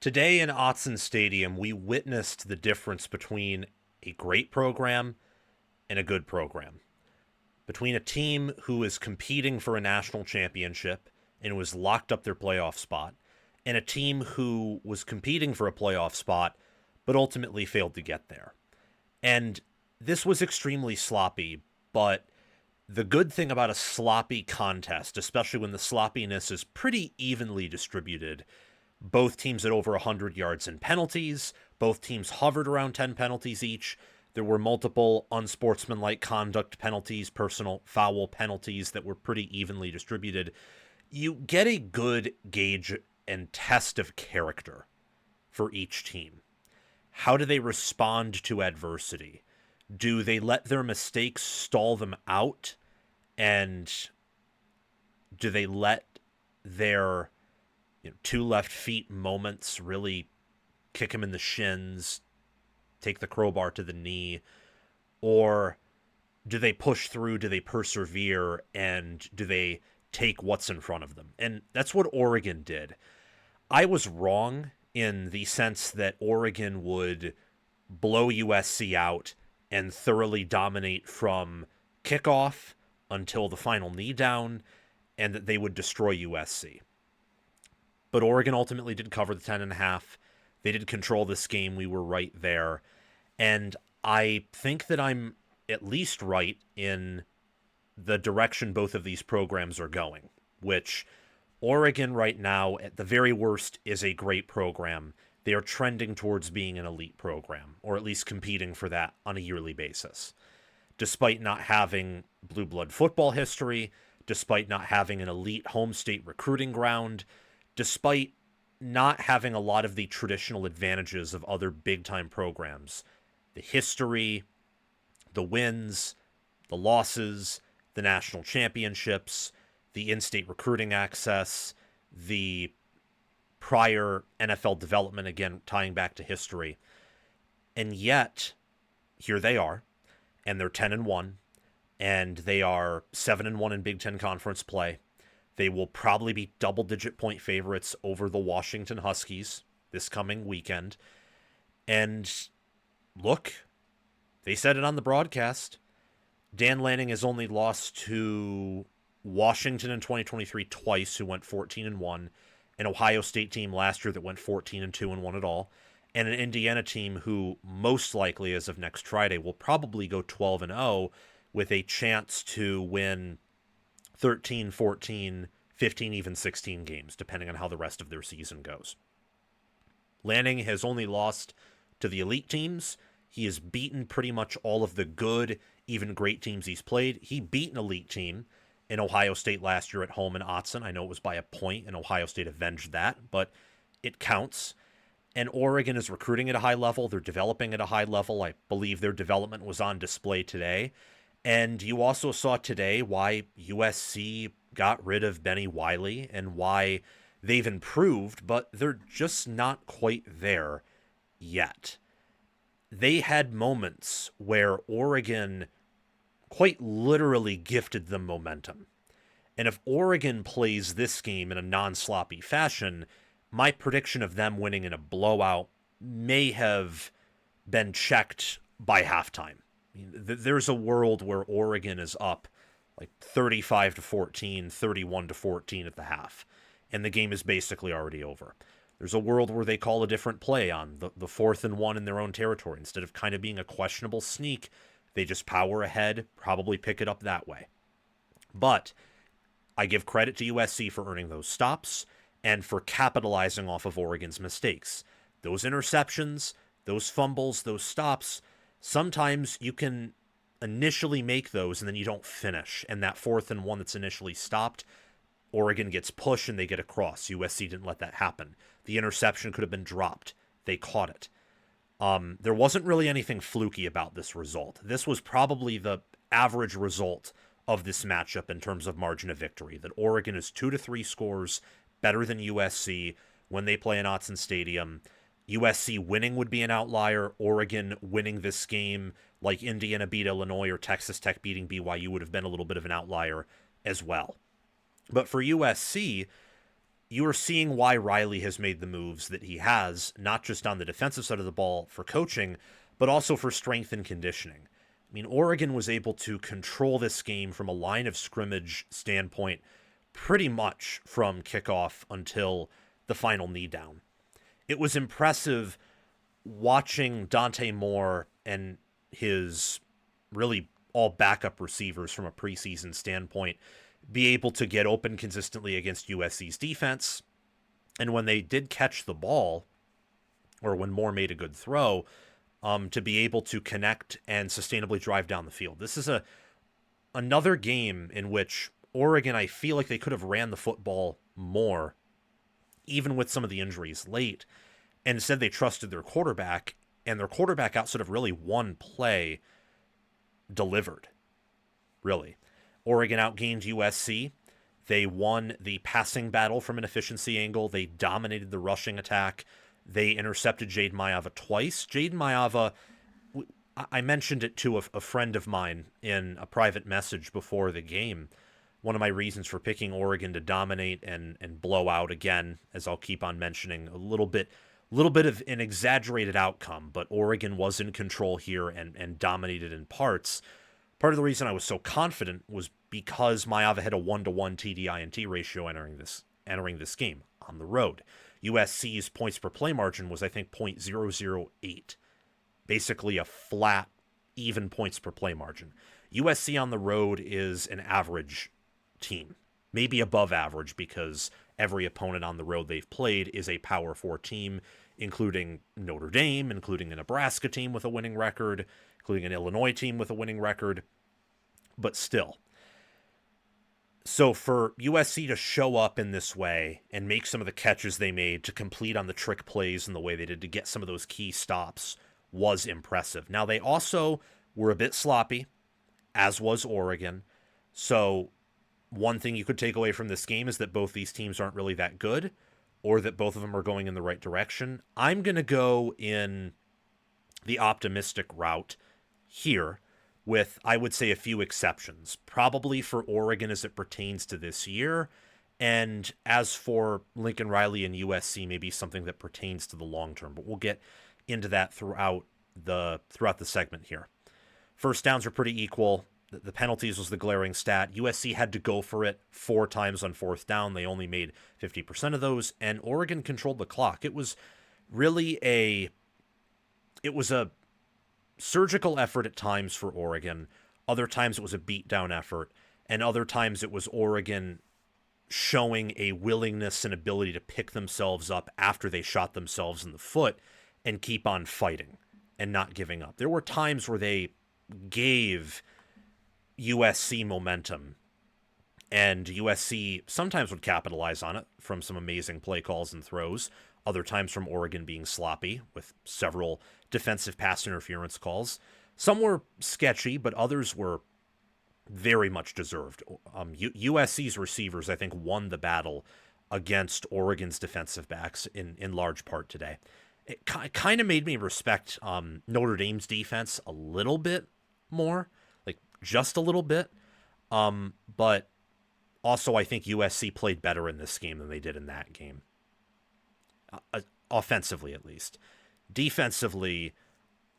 Today in Autzen Stadium, we witnessed the difference between a great program and a good program. Between a team who is competing for a national championship and was locked up their playoff spot, and a team who was competing for a playoff spot but ultimately failed to get there. And this was extremely sloppy, but the good thing about a sloppy contest, especially when the sloppiness is pretty evenly distributed, both teams at over 100 yards in penalties. Both teams hovered around 10 penalties each. There were multiple unsportsmanlike conduct penalties, personal foul penalties that were pretty evenly distributed. You get a good gauge and test of character for each team. How do they respond to adversity? Do they let their mistakes stall them out? And do they let their two left feet moments really kick him in the shins, take the crowbar to the knee, or do they push through? Do they persevere? And do they take what's in front of them? And that's what Oregon did. I was wrong in the sense that Oregon would blow USC out and thoroughly dominate from kickoff until the final knee down, and that they would destroy USC. But Oregon ultimately did cover the 10.5. They did control this game. We were right there. And I think that I'm at least right in the direction both of these programs are going, which Oregon right now, at the very worst, is a great program. They are trending towards being an elite program, or at least competing for that on a yearly basis. Despite not having blue blood football history, despite not having an elite home state recruiting ground, despite not having a lot of the traditional advantages of other big time programs, the history, the wins, the losses, the national championships, the in state recruiting access, the prior NFL development, again, tying back to history. And yet, here they are, and they're 10-1, and they are 7-1 in Big Ten Conference play. They will probably be double-digit point favorites over the Washington Huskies this coming weekend. And look, they said it on the broadcast. Dan Lanning has only lost to Washington in 2023 twice, who went 14-1, an Ohio State team last year that went 14-2 and won it all, and an Indiana team who most likely, as of next Friday, will probably go 12-0 with a chance to win 13, 14, 15, even 16 games, depending on how the rest of their season goes. Lanning has only lost to the elite teams. He has beaten pretty much all of the good, even great teams he's played. He beat an elite team in Ohio State last year at home in Autzen. I know it was by a point, and Ohio State avenged that, but it counts. And Oregon is recruiting at a high level. They're developing at a high level. I believe their development was on display today. And you also saw today why USC got rid of Benny Wiley and why they've improved, but they're just not quite there yet. They had moments where Oregon quite literally gifted them momentum. And if Oregon plays this game in a non-sloppy fashion, my prediction of them winning in a blowout may have been checked by halftime. There's a world where Oregon is up like 35-14, 31-14 at the half, and the game is basically already over. There's a world where they call a different play on the 4th and 1 in their own territory. Instead of kind of being a questionable sneak, they just power ahead, probably pick it up that way. But I give credit to USC for earning those stops and for capitalizing off of Oregon's mistakes. Those interceptions, those fumbles, those stops, sometimes you can initially make those and then you don't finish. And that 4th and 1 that's initially stopped, Oregon gets pushed and they get across. USC didn't let that happen. The interception could have been dropped. They caught it. There wasn't really anything fluky about this result. This was probably the average result of this matchup in terms of margin of victory, that Oregon is 2-3 scores better than USC when they play in Autzen Stadium. USC winning would be an outlier. Oregon winning this game, like Indiana beat Illinois or Texas Tech beating BYU, would have been a little bit of an outlier as well. But for USC, you are seeing why Riley has made the moves that he has, not just on the defensive side of the ball for coaching, but also for strength and conditioning. I mean, Oregon was able to control this game from a line of scrimmage standpoint pretty much from kickoff until the final knee down. It was impressive watching Dante Moore and his really all backup receivers from a preseason standpoint be able to get open consistently against USC's defense. And when they did catch the ball, or when Moore made a good throw, to be able to connect and sustainably drive down the field. This is another game in which Oregon, I feel like they could have ran the football more, even with some of the injuries late. And instead they trusted their quarterback, and their quarterback outside of really one play delivered, really. Oregon outgained USC. They won the passing battle from an efficiency angle. They dominated the rushing attack. They intercepted Jaden Maiava twice. Jaden Maiava, I mentioned it to a friend of mine in a private message before the game. One of my reasons for picking Oregon to dominate and blow out again, as I'll keep on mentioning, a little bit of an exaggerated outcome, but Oregon was in control here and dominated in parts. Part of the reason I was so confident was because Maiava had a 1-to-1 TD-INT ratio entering this game on the road. USC's points per play margin was, I think, .008. Basically a flat, even points per play margin. USC on the road is an average team. Maybe above average, because every opponent on the road they've played is a Power 4 team, including Notre Dame, including a Nebraska team with a winning record, including an Illinois team with a winning record. But still. So for USC to show up in this way and make some of the catches they made, to complete on the trick plays in the way they did, to get some of those key stops, was impressive. Now, they also were a bit sloppy, as was Oregon. So one thing you could take away from this game is that both these teams aren't really that good, or that both of them are going in the right direction. I'm going to go in the optimistic route here, with, I would say, a few exceptions. Probably for Oregon as it pertains to this year, and as for Lincoln Riley and USC, maybe something that pertains to the long term. But we'll get into that throughout the segment here. First downs are pretty equal. The penalties was the glaring stat. USC had to go for it 4 times on fourth down. They only made 50% of those, and Oregon controlled the clock. It was really a surgical effort at times for Oregon. Other times it was a beatdown effort, and other times it was Oregon showing a willingness and ability to pick themselves up after they shot themselves in the foot and keep on fighting and not giving up. There were times where they gave USC momentum, and USC sometimes would capitalize on it from some amazing play calls and throws, other times from Oregon being sloppy with several defensive pass interference calls. Some were sketchy, but others were very much deserved. USC's receivers, I think, won the battle against Oregon's defensive backs in large part today. It kind of made me respect Notre Dame's defense a little bit more, like just a little bit. But also, I think USC played better in this game than they did in that game. Offensively, at least. Defensively,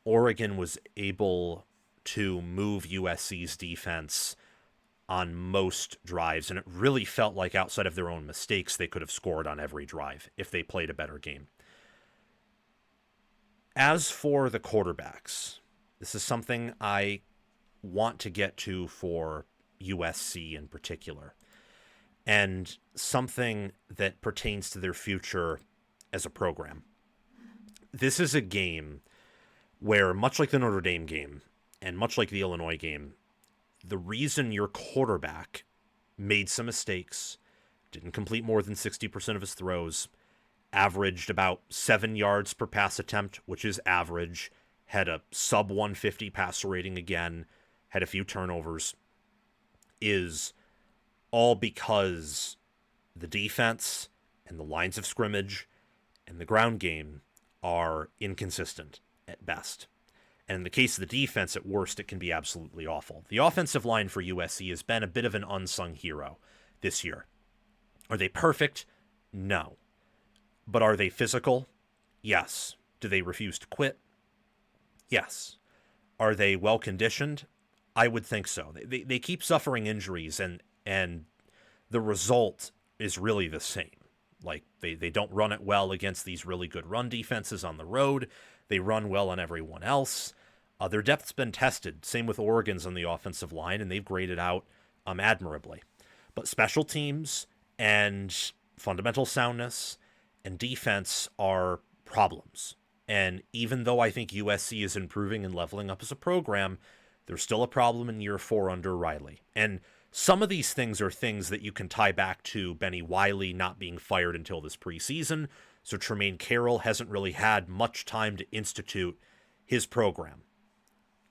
Oregon was able to move USC's defense on most drives, and it really felt like outside of their own mistakes, they could have scored on every drive if they played a better game. As for the quarterbacks, this is something I want to get to for USC in particular, and something that pertains to their future as a program. This is a game where, much like the Notre Dame game and much like the Illinois game, the reason your quarterback made some mistakes, didn't complete more than 60% of his throws, averaged about 7 yards per pass attempt, which is average, had a sub 150 passer rating again, had a few turnovers, is all because the defense and the lines of scrimmage and the ground game are inconsistent at best. And in the case of the defense, at worst, it can be absolutely awful. The offensive line for USC has been a bit of an unsung hero this year. Are they perfect? No. But are they physical? Yes. Do they refuse to quit? Yes. Are they well conditioned? I would think so. They keep suffering injuries, and the result is really the same. Like they don't run it well against these really good run defenses on the road. They run well on everyone else. Their depth's been tested. Same with Oregon's on the offensive line, and they've graded out admirably. But special teams and fundamental soundness and defense are problems. And even though I think USC is improving and leveling up as a program, there's still a problem in year 4 under Riley. And some of these things are things that you can tie back to Benny Wiley not being fired until this preseason. So Tremaine Carroll hasn't really had much time to institute his program.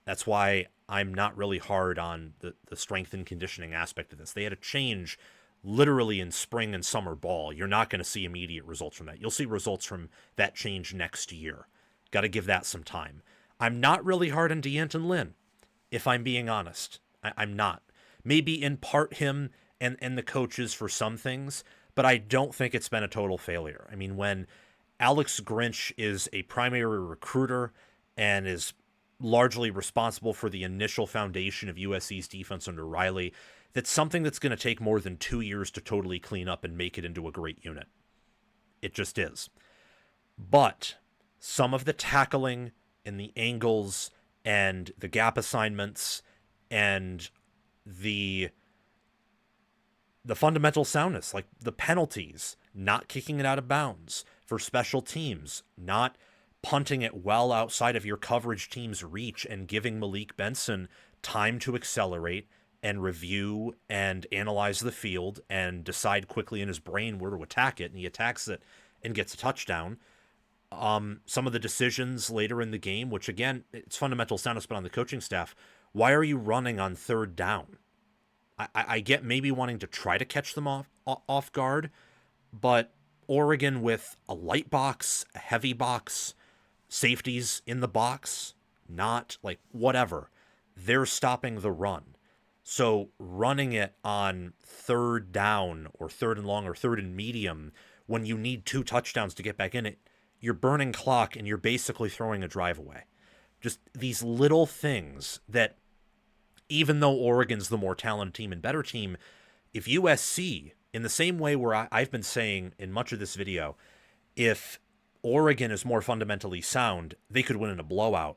That's why I'm not really hard on the strength and conditioning aspect of this. They had a change literally in spring and summer ball. You're not going to see immediate results from that. You'll see results from that change next year. Got to give that some time. I'm not really hard on D'Anton Lynn, if I'm being honest. I'm not. Maybe in part him and the coaches for some things, but I don't think it's been a total failure. I mean, when Alex Grinch is a primary recruiter and is largely responsible for the initial foundation of USC's defense under Riley, that's something that's going to take more than 2 years to totally clean up and make it into a great unit. It just is. But some of the tackling and the angles and the gap assignments and the fundamental soundness, like the penalties, not kicking it out of bounds for special teams, not punting it well outside of your coverage team's reach and giving Malik Benson time to accelerate and review and analyze the field and decide quickly in his brain where to attack it, and he attacks it and gets a touchdown. Some of the decisions later in the game, which again, it's fundamental soundness, but on the coaching staff, why are you running on third down? I get maybe wanting to try to catch them off guard, but Oregon with a light box, a heavy box, safeties in the box, not like whatever, they're stopping the run. So running it on third down or third and long or third and medium when you need 2 touchdowns to get back in it, you're burning clock and you're basically throwing a drive away. Just these little things that, even though Oregon's the more talented team and better team, if USC, in the same way where I've been saying in much of this video, if Oregon is more fundamentally sound, they could win in a blowout.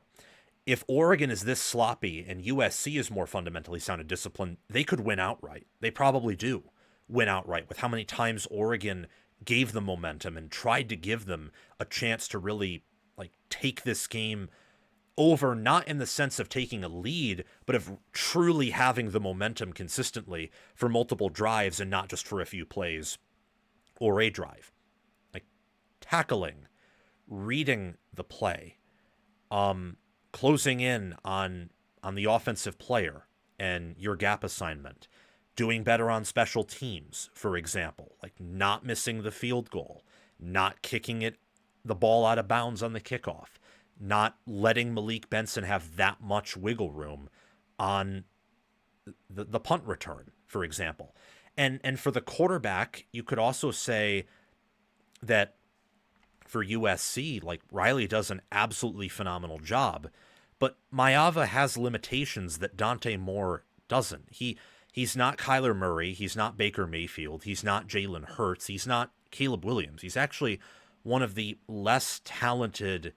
If Oregon is this sloppy and USC is more fundamentally sound and disciplined, they could win outright. They probably do win outright with how many times Oregon gave them momentum and tried to give them a chance to really like take this game over, not in the sense of taking a lead, but of truly having the momentum consistently for multiple drives and not just for a few plays or a drive. Like tackling, reading the play, closing in on the offensive player and your gap assignment, doing better on special teams, for example, like not missing the field goal, not kicking the ball out of bounds on the kickoff, not letting Malik Benson have that much wiggle room on the punt return, for example. And for the quarterback, you could also say that for USC, like Riley does an absolutely phenomenal job, but Maeva has limitations that Dante Moore doesn't. He's not Kyler Murray, he's not Baker Mayfield, he's not Jalen Hurts, he's not Caleb Williams. He's actually one of the less talented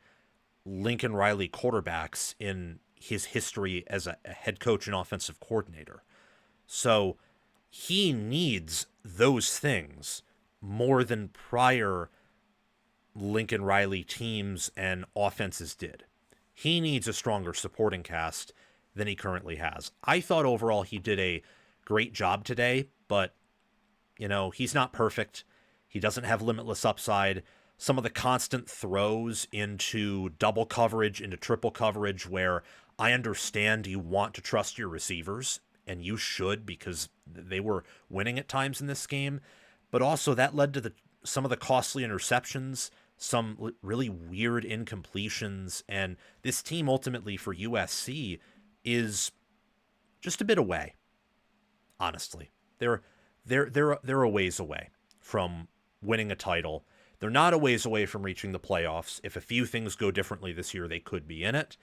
Lincoln Riley quarterbacks in his history as a head coach and offensive coordinator. So he needs those things more than prior Lincoln Riley teams and offenses did. He needs a stronger supporting cast than he currently has. I thought overall he did a great job today, but, you know, he's not perfect. He doesn't have limitless upside. Some of the constant throws into double coverage, into triple coverage, where I understand you want to trust your receivers, and you should because they were winning at times in this game, but also that led to some of the costly interceptions, some really weird incompletions, and this team ultimately for USC is just a bit away. Honestly, they're a ways away from winning a title. They're not a ways away from reaching the playoffs. If a few things go differently this year, they could be in it.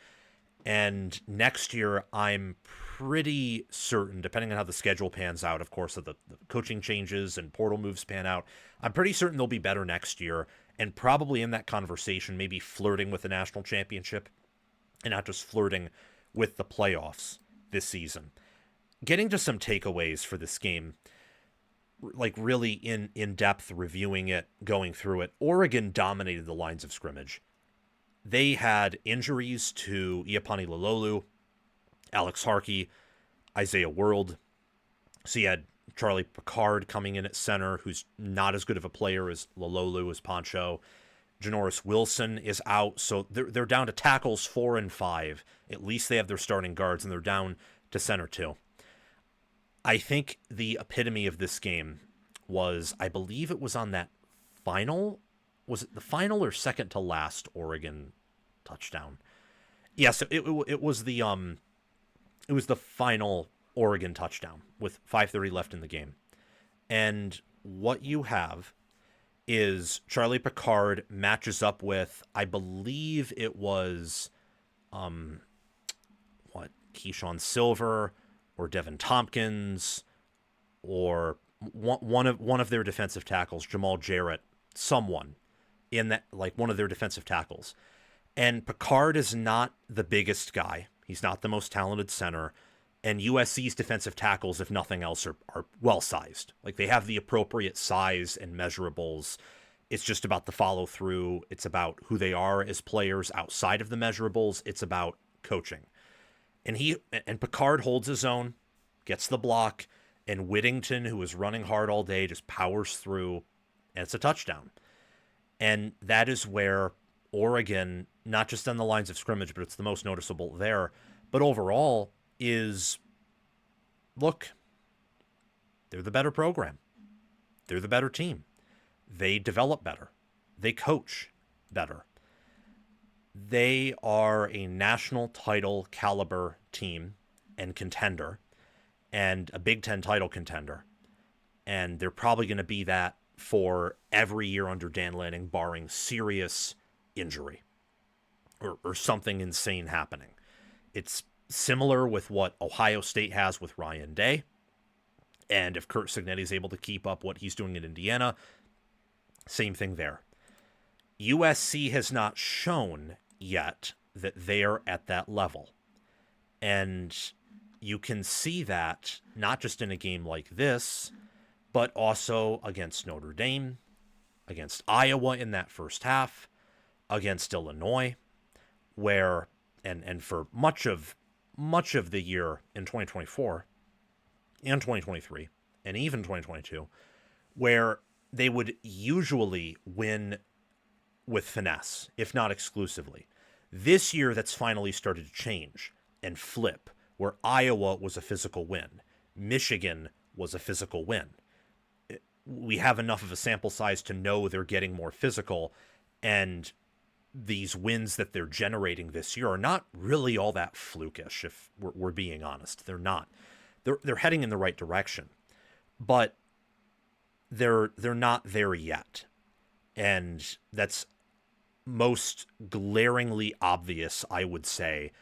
And next year, I'm pretty certain, depending on how the schedule pans out, of course, that the coaching changes and portal moves pan out, I'm pretty certain they'll be better next year and probably in that conversation, maybe flirting with the national championship and not just flirting with the playoffs this season. Getting to some takeaways for this game, like really in depth reviewing it, going through it, Oregon dominated the lines of scrimmage. They had injuries to Iapani Lololu, Alex Harkey, Isaiah World. So you had Charlie Picard coming in at center, who's not as good of a player as Lololu, as Poncho. Janoris Wilson is out, so they're down to tackles 4 and 5. At least they have their starting guards, and they're down to center 2. I think the epitome of this game was, I believe it was on that final, was it the final or second to last Oregon touchdown? Yes, it was the final Oregon touchdown with 5:30 left in the game. And what you have is Charlie Picard matches up with, I believe it was Keyshawn Silver or Devin Tompkins or one of their defensive tackles, Jamal Jarrett, someone in that, like one of their defensive tackles. And Picard is not the biggest guy. He's not the most talented center. And USC's defensive tackles, if nothing else, are well-sized. Like, they have the appropriate size and measurables. It's just about the follow-through. It's about who they are as players outside of the measurables. It's about coaching. And Picard holds his own, gets the block, and Whittington, who was running hard all day, just powers through, and it's a touchdown. And that is where Oregon, not just on the lines of scrimmage, but it's the most noticeable there, but overall is, look, they're the better program. They're the better team. They develop better. They coach better. They are a national title caliber team and contender, and a Big Ten title contender. And they're probably going to be that for every year under Dan Lanning, barring serious injury or something insane happening. It's similar with what Ohio State has with Ryan Day. And if Curt Cignetti is able to keep up what he's doing in Indiana, same thing there. USC has not shown yet that they're at that level. And you can see that not just in a game like this, but also against Notre Dame, against Iowa in that first half, against Illinois, where, and for much of the year in 2024 and 2023 and even 2022, where they would usually win with finesse, if not exclusively. This year, that's finally started to change and flip, where Iowa was a physical win. Michigan was a physical win. We have enough of a sample size to know they're getting more physical, and these wins that they're generating this year are not really all that flukish, if we're being honest. They're not. They're heading in the right direction, but they're not there yet. And that's most glaringly obvious, I would say,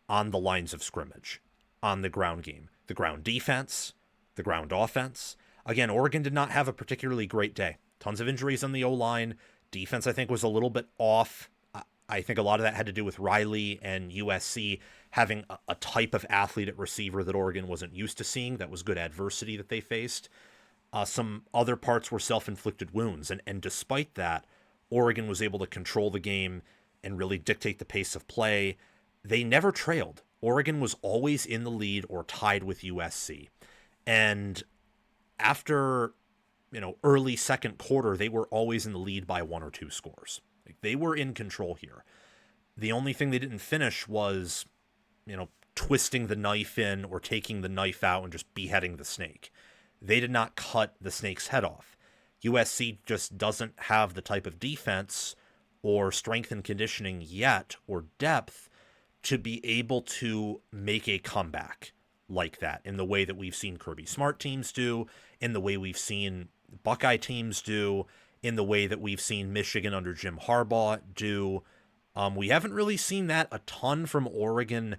on the lines of scrimmage, on the ground game, the ground defense, the ground offense. Again, Oregon did not have a particularly great day. Tons of injuries on the O-line. Defense, I think, was a little bit off. I think a lot of that had to do with Riley and USC having a type of athlete at receiver that Oregon wasn't used to seeing. That was good adversity that they faced. Some other parts were self-inflicted wounds. And despite that, Oregon was able to control the game and really dictate the pace of play. They never trailed. Oregon was always in the lead or tied with USC. And after, early second quarter, they were always in the lead by 1 or 2 scores. Like, they were in control here. The only thing they didn't finish was, twisting the knife in or taking the knife out and just beheading the snake. They did not cut the snake's head off. USC just doesn't have the type of defense or strength and conditioning yet or depth to be able to make a comeback like that in the way that we've seen Kirby Smart teams do, in the way we've seen Buckeye teams do, in the way that we've seen Michigan under Jim Harbaugh do. We haven't really seen that a ton from Oregon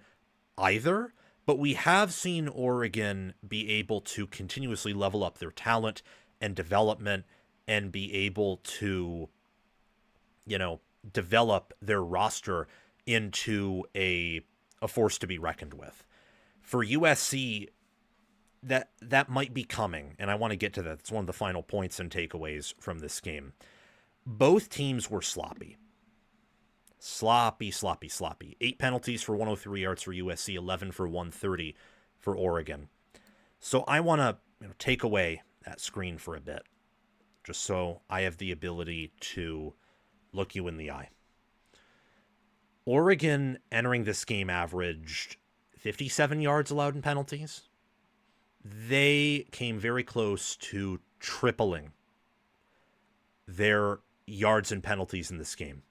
either, but we have seen Oregon be able to continuously level up their talent and development and be able to, develop their roster into a force to be reckoned with. For USC, that might be coming, and I want to get to that. It's one of the final points and takeaways from this game. Both teams were sloppy. Sloppy. 8 penalties for 103 yards for USC, 11 for 130 for Oregon. So I want to take away that screen for a bit, just so I have the ability to look you in the eye. Oregon entering this game averaged 57 yards allowed in penalties. They came very close to tripling their yards and penalties in this game.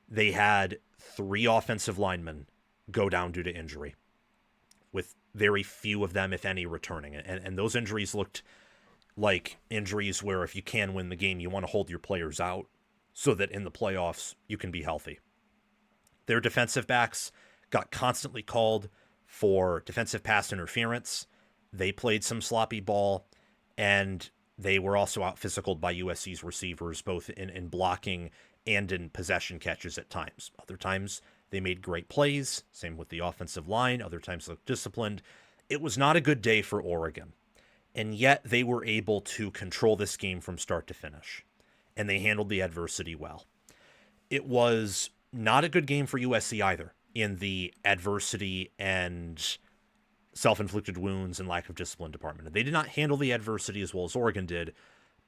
They had 3 offensive linemen go down due to injury, with very few of them, if any, returning. And those injuries looked like injuries where if you can win the game, you want to hold your players out so that in the playoffs you can be healthy. Their defensive backs got constantly called for defensive pass interference. They played some sloppy ball, and they were also out-physicaled by USC's receivers, both in blocking and in possession catches at times. Other times, they made great plays, same with the offensive line. Other times, looked disciplined. It was not a good day for Oregon, and yet they were able to control this game from start to finish, and they handled the adversity well. It was not a good game for USC either in the adversity and self-inflicted wounds and lack of discipline department. They did not handle the adversity as well as Oregon did,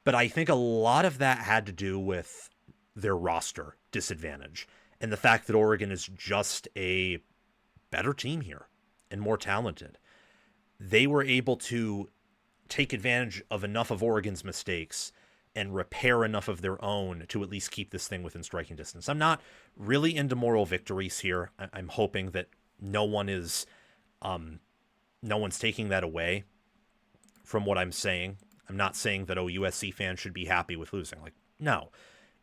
but I think a lot of that had to do with their roster disadvantage and the fact that Oregon is just a better team here and more talented. They were able to take advantage of enough of Oregon's mistakes and repair enough of their own to at least keep this thing within striking distance. I'm not really into moral victories here. I'm hoping that no one's taking that away from what I'm saying. I'm not saying that, USC fans should be happy with losing. No.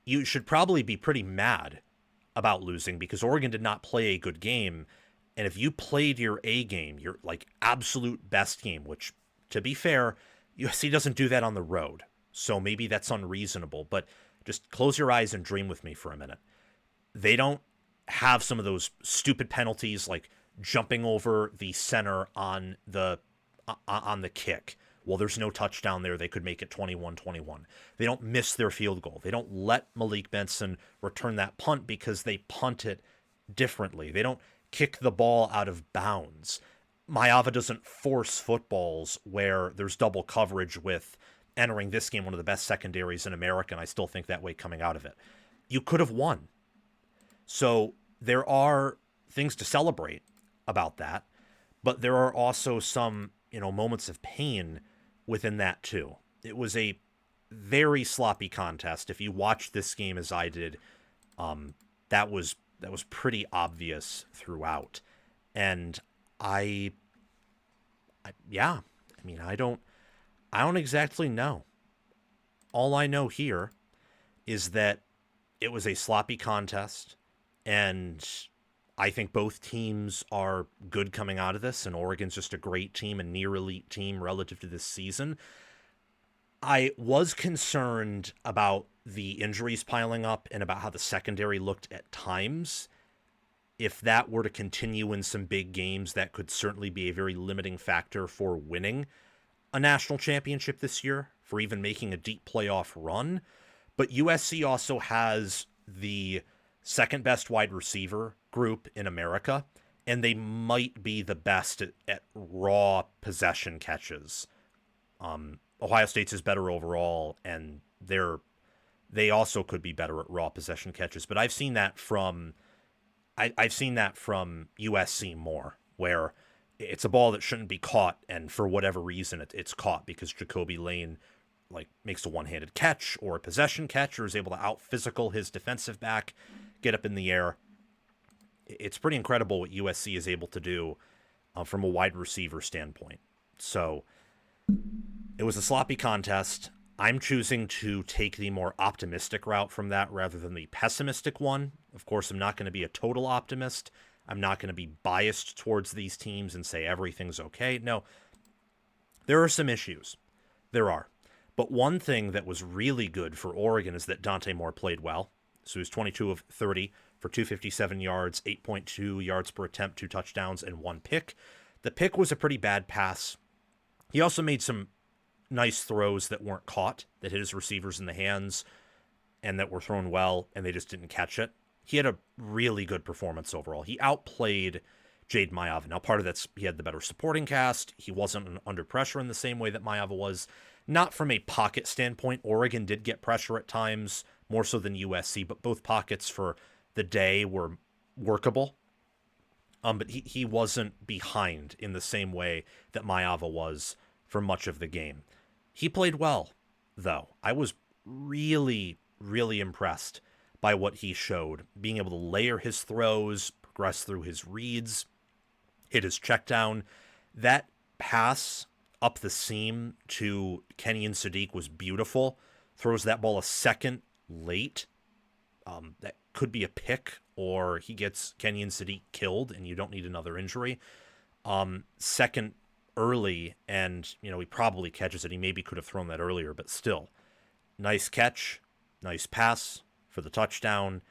You should probably be pretty mad about losing because Oregon did not play a good game. And if you played your A game, your absolute best game, which, to be fair, USC doesn't do that on the road. So maybe that's unreasonable, but just close your eyes and dream with me for a minute. They don't have some of those stupid penalties like jumping over the center on the kick. Well, there's no touchdown there. They could make it 21-21. They don't miss their field goal. They don't let Malik Benson return that punt because they punt it differently. They don't kick the ball out of bounds. Maava doesn't force footballs where there's double coverage with entering this game, one of the best secondaries in America, and I still think that way coming out of it. You could have won. So there are things to celebrate about that, but there are also some, moments of pain within that too. It was a very sloppy contest. If you watch this game as I did, that was pretty obvious throughout. And I don't exactly know. All I know here is that it was a sloppy contest, and I think both teams are good coming out of this, and Oregon's just a great team, a near elite team relative to this season. I was concerned about the injuries piling up and about how the secondary looked at times. If that were to continue in some big games, that could certainly be a very limiting factor for winning a national championship this year, for even making a deep playoff run. But USC also has the second best wide receiver group in America, and they might be the best at raw possession catches. Ohio State's is better overall, and they also could be better at raw possession catches. But I've seen that from USC more, where it's a ball that shouldn't be caught, and for whatever reason it's caught because Jacoby Lane makes a one-handed catch or a possession catch, or is able to out-physical his defensive back, get up in the air. It's pretty incredible what USC is able to do from a wide receiver standpoint. So it was a sloppy contest. I'm choosing to take the more optimistic route from that rather than the pessimistic one. Of course, I'm not going to be a total optimist. I'm not going to be biased towards these teams and say everything's okay. No, there are some issues. There are. But one thing that was really good for Oregon is that Dante Moore played well. So he was 22 of 30 for 257 yards, 8.2 yards per attempt, 2 touchdowns, and 1 pick. The pick was a pretty bad pass. He also made some nice throws that weren't caught, that hit his receivers in the hands and that were thrown well, and they just didn't catch it. He had a really good performance overall. He outplayed Jade Mayava. Now, part of that's he had the better supporting cast. He wasn't under pressure in the same way that Mayava was. Not from a pocket standpoint. Oregon did get pressure at times, more so than USC, but both pockets for the day were workable. But he wasn't behind in the same way that Mayava was for much of the game. He played well, though. I was really, really impressed by what he showed. Being able to layer his throws, progress through his reads, hit his check down. That pass up the seam to Kenyon Sadiq was beautiful. Throws that ball a second late. That could be a pick, or he gets Kenyon Sadiq killed and you don't need another injury. Second early, and he probably catches it. He maybe could have thrown that earlier, but still, nice catch, nice pass for the touchdown.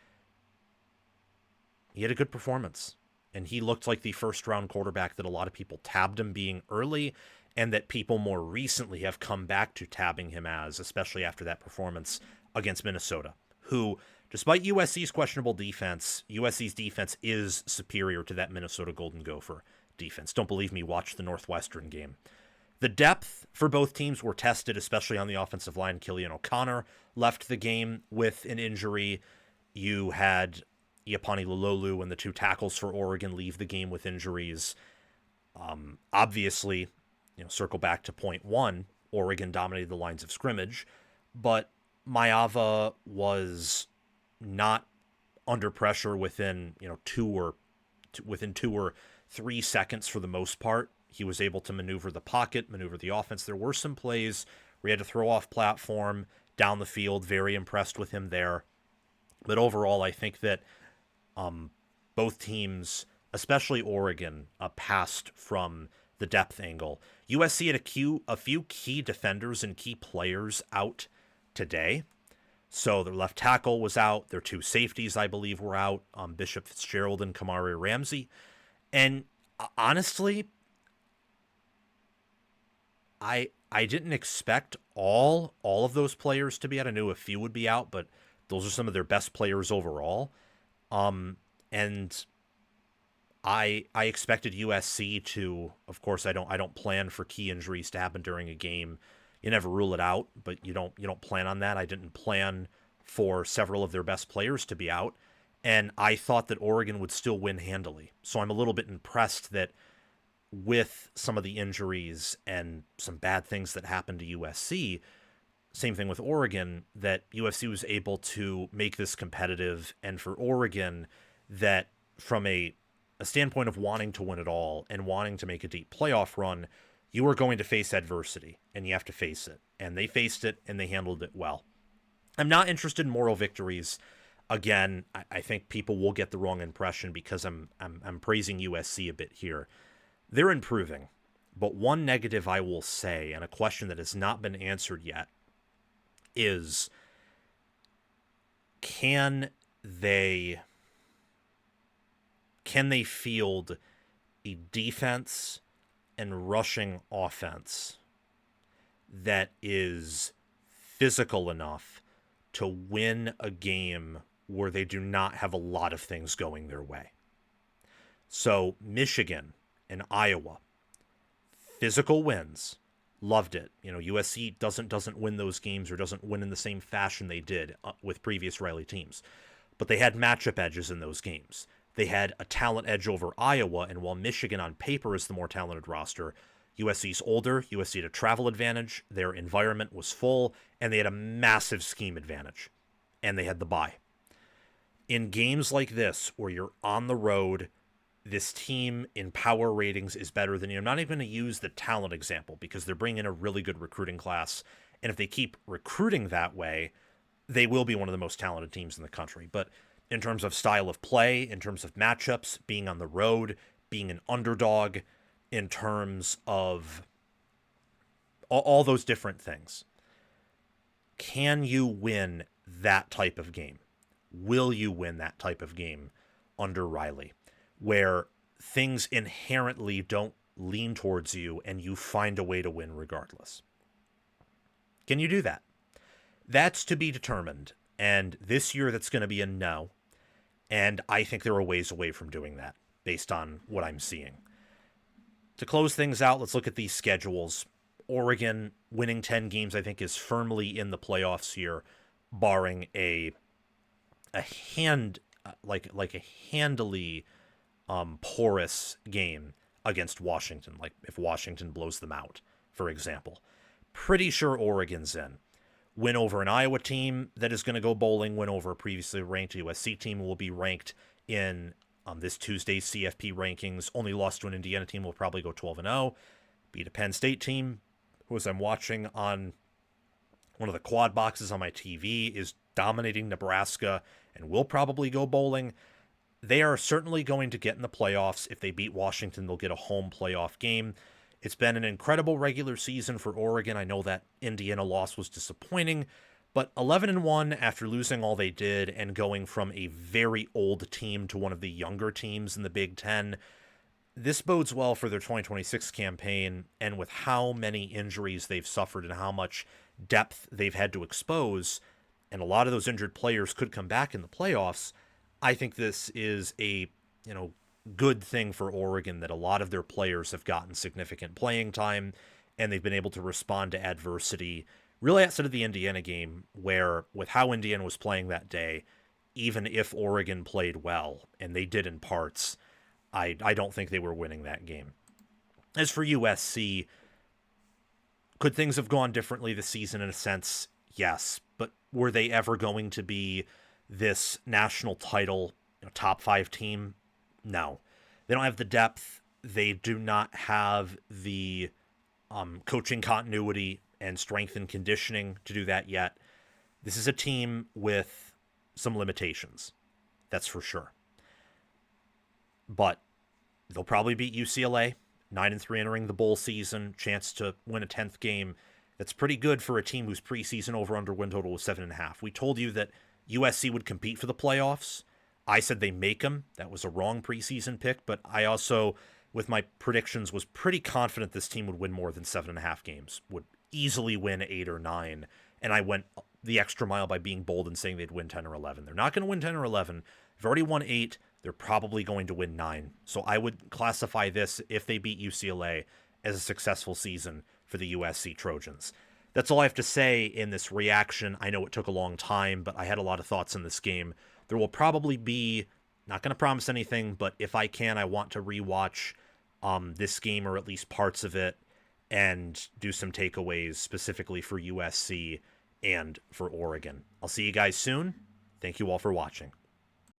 He had a good performance, and he looked like the first round quarterback that a lot of people tabbed him being early, and that people more recently have come back to tabbing him as, especially after that performance against Minnesota, who, despite USC's questionable defense, USC's defense is superior to that Minnesota Golden Gopher defense. Don't believe me, watch the Northwestern game. The depth for both teams were tested, especially on the offensive line. Killian O'Connor left the game with an injury. You had Iapani Lulolu and the 2 tackles for Oregon leave the game with injuries. Obviously, circle back to point 1, Oregon dominated the lines of scrimmage, but Mayava was not under pressure within 2 or 3 seconds for the most part. He was able to maneuver the pocket, maneuver the offense. There were some plays where he had to throw off platform, down the field. Very impressed with him there. But overall, I think that both teams, especially Oregon, passed from the depth angle. USC had a few key defenders and key players out today. So their left tackle was out. Their 2 safeties, I believe, were out. Bishop Fitzgerald and Kamari Ramsey. And honestly, I didn't expect all of those players to be out. I knew a few would be out, but those are some of their best players overall. And I expected USC to, of course, I don't plan for key injuries to happen during a game. You never rule it out, but you don't plan on that. I didn't plan for several of their best players to be out, and I thought that Oregon would still win handily. So I'm a little bit impressed that with some of the injuries and some bad things that happened to USC, same thing with Oregon, that USC was able to make this competitive, and for Oregon, that from a standpoint of wanting to win it all and wanting to make a deep playoff run, you are going to face adversity, and you have to face it. And they faced it, and they handled it well. I'm not interested in moral victories. Again, I think people will get the wrong impression because I'm praising USC a bit here. They're improving, but one negative I will say, and a question that has not been answered yet, is can they field a defense and rushing offense that is physical enough to win a game where they do not have a lot of things going their way? So Michigan and Iowa, physical wins, loved it. USC doesn't win those games, or doesn't win in the same fashion they did with previous Riley teams, but they had matchup edges in those games. They had a talent edge over Iowa, and while Michigan on paper is the more talented roster, USC's older, USC had a travel advantage, their environment was full, and they had a massive scheme advantage, and they had the bye. In games like this, where you're on the road, this team in power ratings is better than you. I'm not even going to use the talent example because they're bringing in a really good recruiting class, And if they keep recruiting that way, they will be one of the most talented teams in the country. But in terms of style of play, in terms of matchups, being on the road, being an underdog, in terms of all those different things, can you win that type of game? Will you win that type of game under Riley, where things inherently don't lean towards you and you find a way to win regardless? Can you do that? That's to be determined. And this year, that's going to be a no. And I think there are ways away from doing that based on what I'm seeing. To close things out, let's look at these schedules. Oregon winning 10 games, I think, is firmly in the playoffs here, barring a handily porous game against Washington, like if Washington blows them out, for example. Pretty sure Oregon's in. Win over an Iowa team that is going to go bowling, win over a previously ranked USC team will be ranked in this Tuesday's CFP rankings. Only lost to an Indiana team will probably go 12-0. Beat a Penn State team, who, as I'm watching on one of the quad boxes on my TV, is dominating Nebraska and will probably go bowling. They are certainly going to get in the playoffs. If they beat Washington, they'll get a home playoff game. It's been an incredible regular season for Oregon. I know that Indiana loss was disappointing, but 11-1 after losing all they did and going from a very old team to one of the younger teams in the Big Ten, this bodes well for their 2026 campaign. And with how many injuries they've suffered and how much depth they've had to expose, and a lot of those injured players could come back in the playoffs, I think this is a, good thing for Oregon that a lot of their players have gotten significant playing time and they've been able to respond to adversity, really outside of the Indiana game, where with how Indiana was playing that day, even if Oregon played well, and they did in parts, I don't think they were winning that game. As for USC, could things have gone differently this season in a sense? Yes, but were they ever going to be this national title top 5 team? No. They don't have the depth. They do not have the coaching continuity and strength and conditioning to do that yet. This is a team with some limitations. That's for sure. But they'll probably beat UCLA, 9-3 entering the bowl season, chance to win a 10th game. That's pretty good for a team whose preseason over-under win total was 7.5. We told you that USC would compete for the playoffs. I said they make them. That was a wrong preseason pick, but I also, with my predictions, was pretty confident this team would win more than 7.5 games, would easily win 8 or 9, and I went the extra mile by being bold and saying they'd win 10 or 11. They're not going to win 10 or 11. They've already won 8. They're probably going to win 9. So I would classify this, if they beat UCLA, as a successful season for the USC Trojans. That's all I have to say in this reaction. I know it took a long time, but I had a lot of thoughts in this game. There will probably be, not going to promise anything, but if I can, I want to rewatch this game, or at least parts of it, and do some takeaways specifically for USC and for Oregon. I'll see you guys soon. Thank you all for watching.